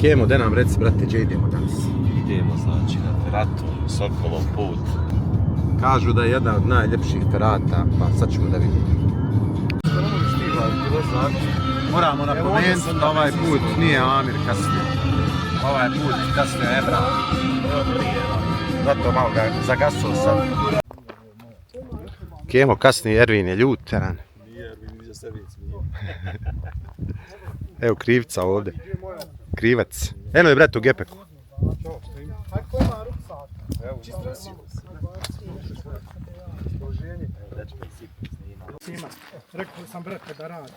Kemo, da nam reci, brate, gdje idemo danas? Idemo znači na feratu, Sokolov put. Kažu da je jedna od najljepših ferata, pa sad ćemo da vidimo. Moramo napomenuti da ovaj put nije Amir kasnije. Ovaj put kasnije je Ebra. Zato malo ga zagasao sad. Kemo kasnije, Ervin je ljut teran. Nije Ervin, iza sebe smije. Evo krivca ovdje. Krivac. Eno je bret u gepeku. Rekao sam brate da radi.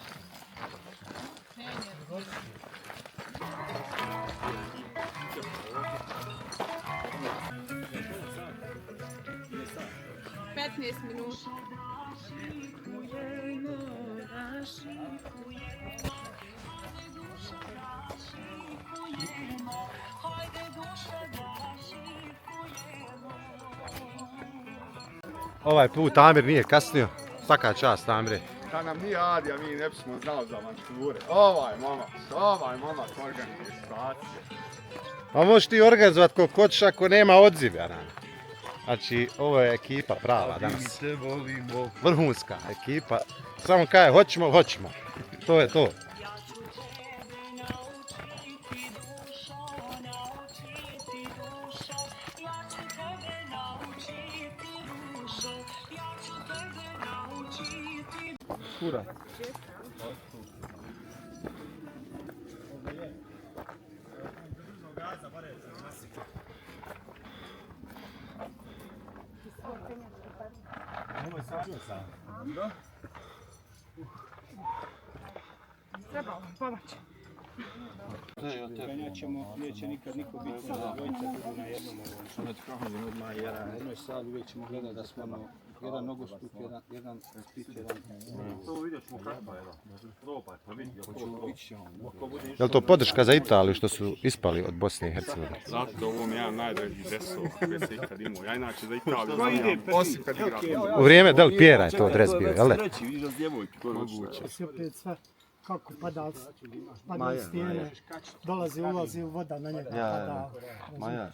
Minuta. Ovaj put Amir nije kasnio. Svaka čast Amire. Da nam nije Adija, mi ne bismo znali za avanture. Ovaj momak organizuje situacije. A možeš ti organizovat ko hoćeš ako nema odziva. Znači, ovo je ekipa prava danas. Vrhunska ekipa. Samo kaj, hoćemo. To je to. Kura. Treba pomoć. Neće nikad niko biti na dvojica budu na jednom ovom. Jednoj sali uvijek ćemo gledati da smo jedan nogostup, jedan spit, jedan... To vidjet ćemo kako je, probaj, pa vidi ako će Je li to podrška za Italiju što su ispali od Bosne i Hercegovine? Zato ovo mi je jedan najdraži dresov koji se ikad imao. Ja inače za Italiju znam, osim kad igram. U vrijeme Del Piera je to dres bio, jel ne? treći, vidiš s djevojke, to je moguće. Si opet sve kako pada stijene, dolazi, ulazi u voda na njega, pada. Maja,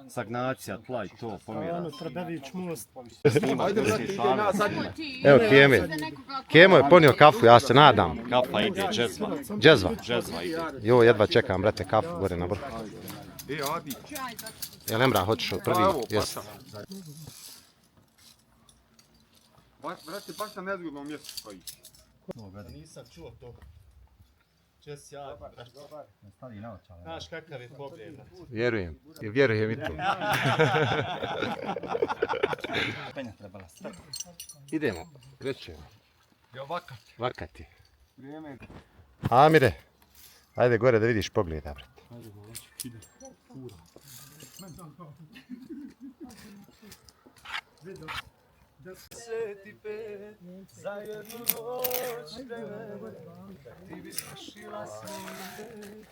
stagnacija, tla i to, pomjera. Ono, Trbević most. Ajde, brate, ide na zadnje. Evo Keme. Kemo je ponio kafu, ja se nadam. Kafa ide, džezva. Džezva. Džezva ide. Jo, jedva čekam, brate, kafu gore na vrhu. Adi. Jel Emra, hoćeš od prvi? Jes. Brate, baš na nezgodnom mjestu stojiš. Nisam čuo to. Čes ja, znaš kakav je pogled. Vjerujem i to. Penja trebala stati. Idemo, krećemo. Ja Vakati. Vrijeme. Amire, ajde gore da vidiš pogleda, brate. Za jednu noć vremena ti bi smašila svoje,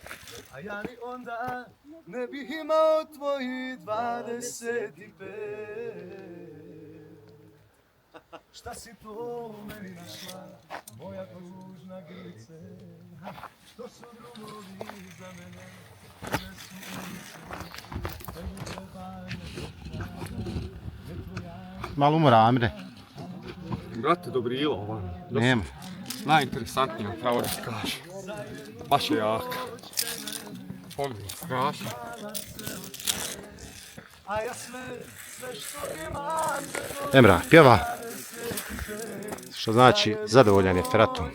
a ja ni onda ne bih imao tvoji 25. Šta si to meni našla, moja tužna grlice, što su drugovi za mene, tebe su ulice, tebi treba ne tvoja. Malo umora, Amire. Brate, Dobrilo, ovo. Nema. Najinteresantnija, pravo da se kaže. Baš je jaka. Pogled, strašno. A ja sve što imam Emra, pjeva. Što znači zadovoljan je feratom.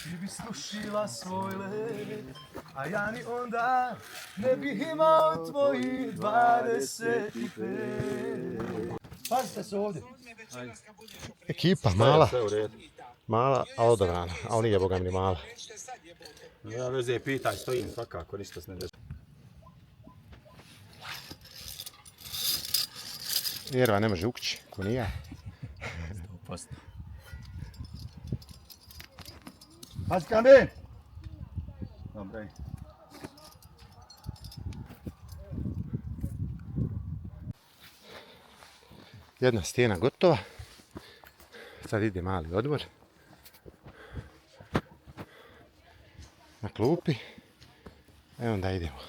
ti bi slušila svoj let, a ja ni onda ne bih imao tvoji 25. Pazite se ovdje. Ekipa, mala. Mala, a odobrana. A on nije boga mi mala. Ja veze pitaj, stojim svakako, ništa se ne dešava. Jerva ne može ukući, ko nije ja. Pazi kambe! Dobre. Jedna stijena gotova. Sad ide mali odmor. Na klupi. E onda idemo.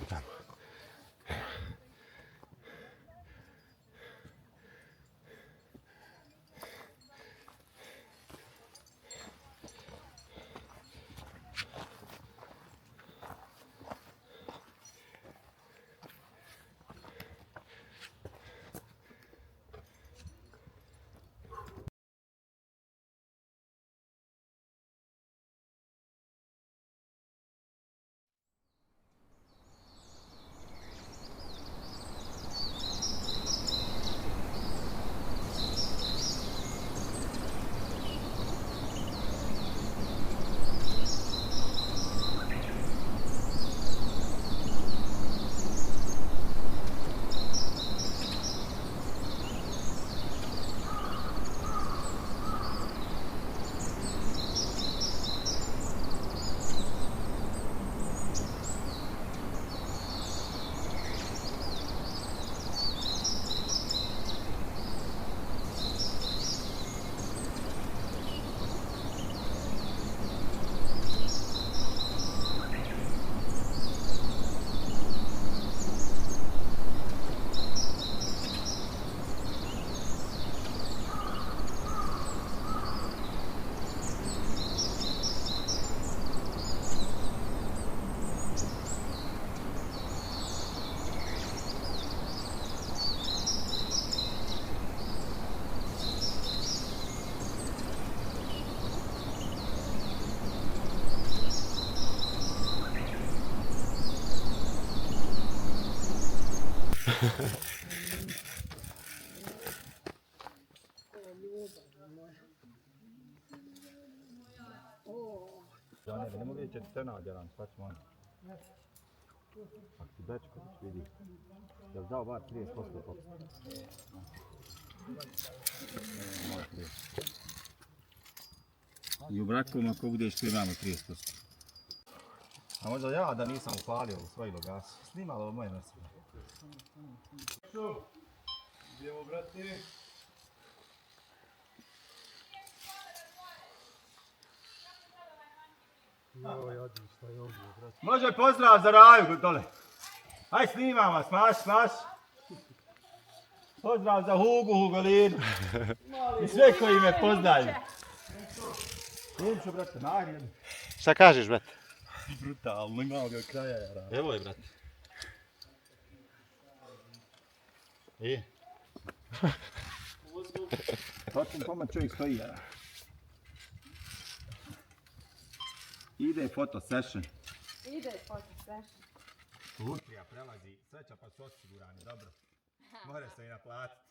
Tamo. Ja ne mogu vidjeti te nadjelan, pa ćemo ono. Ako ti Bečko vidi, da je dao bar 30% popisa. I u brakovima ako budeš tu imamo 30%. A možda ja da nisam upalio u svoj logas, snimalo moje nosi. Idemo, brate. Može pozdrav za Raju dole. Aj snimam vas, maš. Pozdrav za Hugu, Hugolinu. I sve koji me poznaju. Imču, brate, nagradu. Šta kažeš, brate? Brutalno, imao ga kraja, jara. Evo je, brate. I? Točan komad čovjek stoji, jara. Ide foto session. Lutrija prelazi, sreća pa su osigurani, dobro. More se i naplatiti.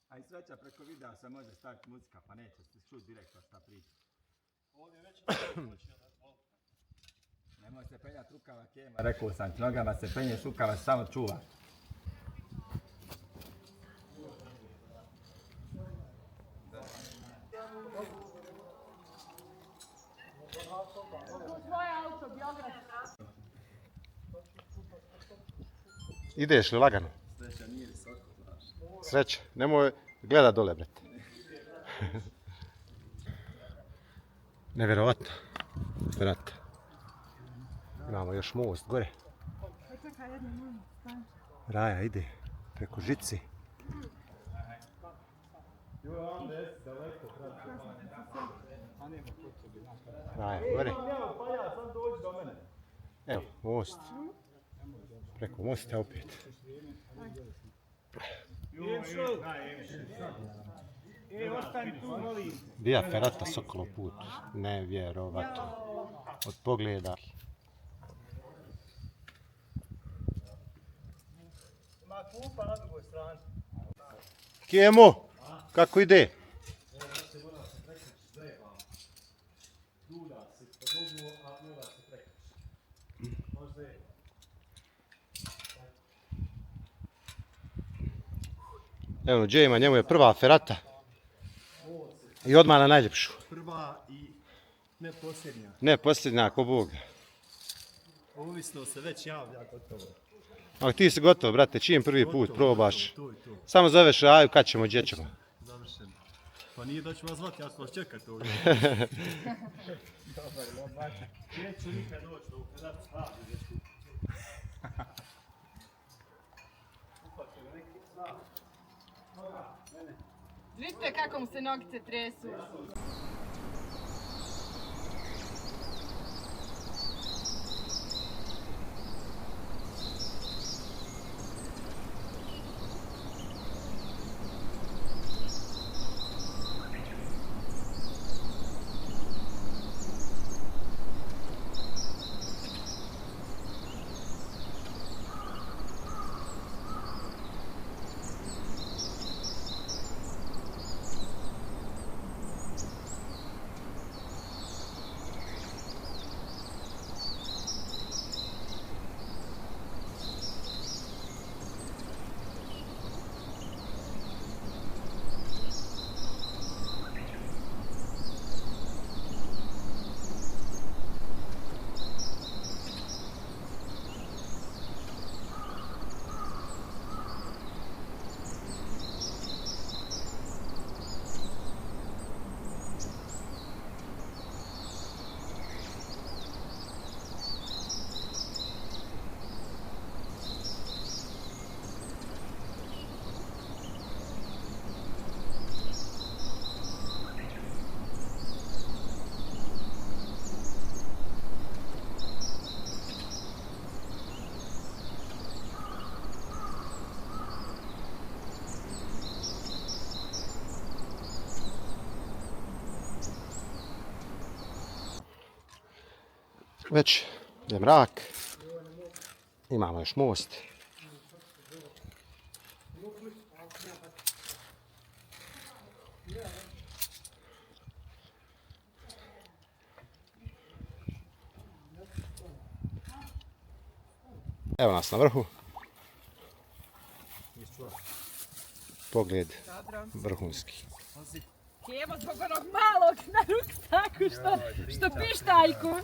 A i sreća preko videa se može staviti muzika, pa neće se čuti direktno šta priča. Ovdje već Nemoj se penjati rukava kema, rekao sam ti, nogama se penješ, rukava se samo čuva. Ideš li lagano? Sreća nije visoko, znaš. Sreća, nemoj gledat dole, brate. Nevjerovatno, brate. Imamo još most gore. Raja ide preko žici. Raja gore. Evo, most. Preko mosta opet. Bija ferata Sokolov put. Nevjerovatno. Od pogleda. Ima klupa na drugoj strani. Kemo, kako ide? Evo, Džejma, njemu je prva ferata. I odmah na najljepšu. Prva i ne posljednja. Ne, posljednja, ko Boga. Ovisno se već javlja gotovo. Ali ti si gotov, brate, čim prvi put probaš. Tu i tu. Samo zoveš Raju, kad ćemo, gdje ćemo. Završeno. Pa nije da ću vas zvati, ja ću vas čekati ovdje. Neću nikad doći do kada stavi nešto. Upate ga neki stav. Vidite kako mu se nogice tresu. Već je mrak, imamo još most. Evo nas na vrhu. Pogled vrhunski. Kevo zbog onog malog na ruksaku što pištaljku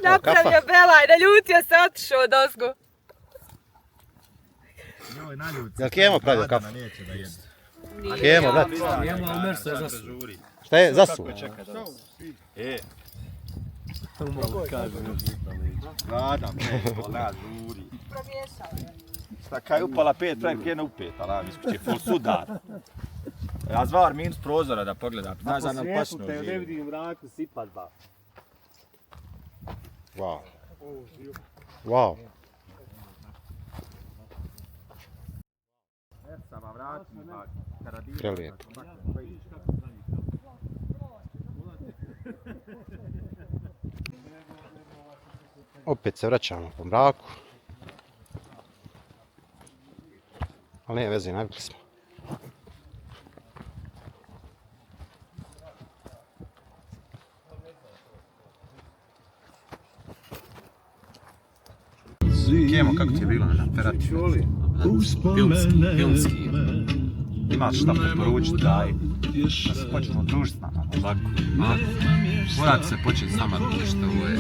napravio Belaj, naljutio se, otišao od ozgo. Jel Kemo pravio kafu? Kemo, brat. Šta je? Zasuo? Nadam se, ona žuri. Šta kaj upala 5, pravim krene u 5, ali nam iskuće full sudar. Ja zvao Armin s prozora da pogledam, znaš da nam pačno živi. Ne vidim mraku sipat ba. Wow. Wow. Prelijepo. Opet se vraćamo po mraku. Ali nije veze, navikli smo. Kemo, kako ti je bilo na terati? Filmski. Imaš šta preporučiti, daj. Da se počnemo družiti s nama. Lako. Morate se početi s nama družiti, ovo je...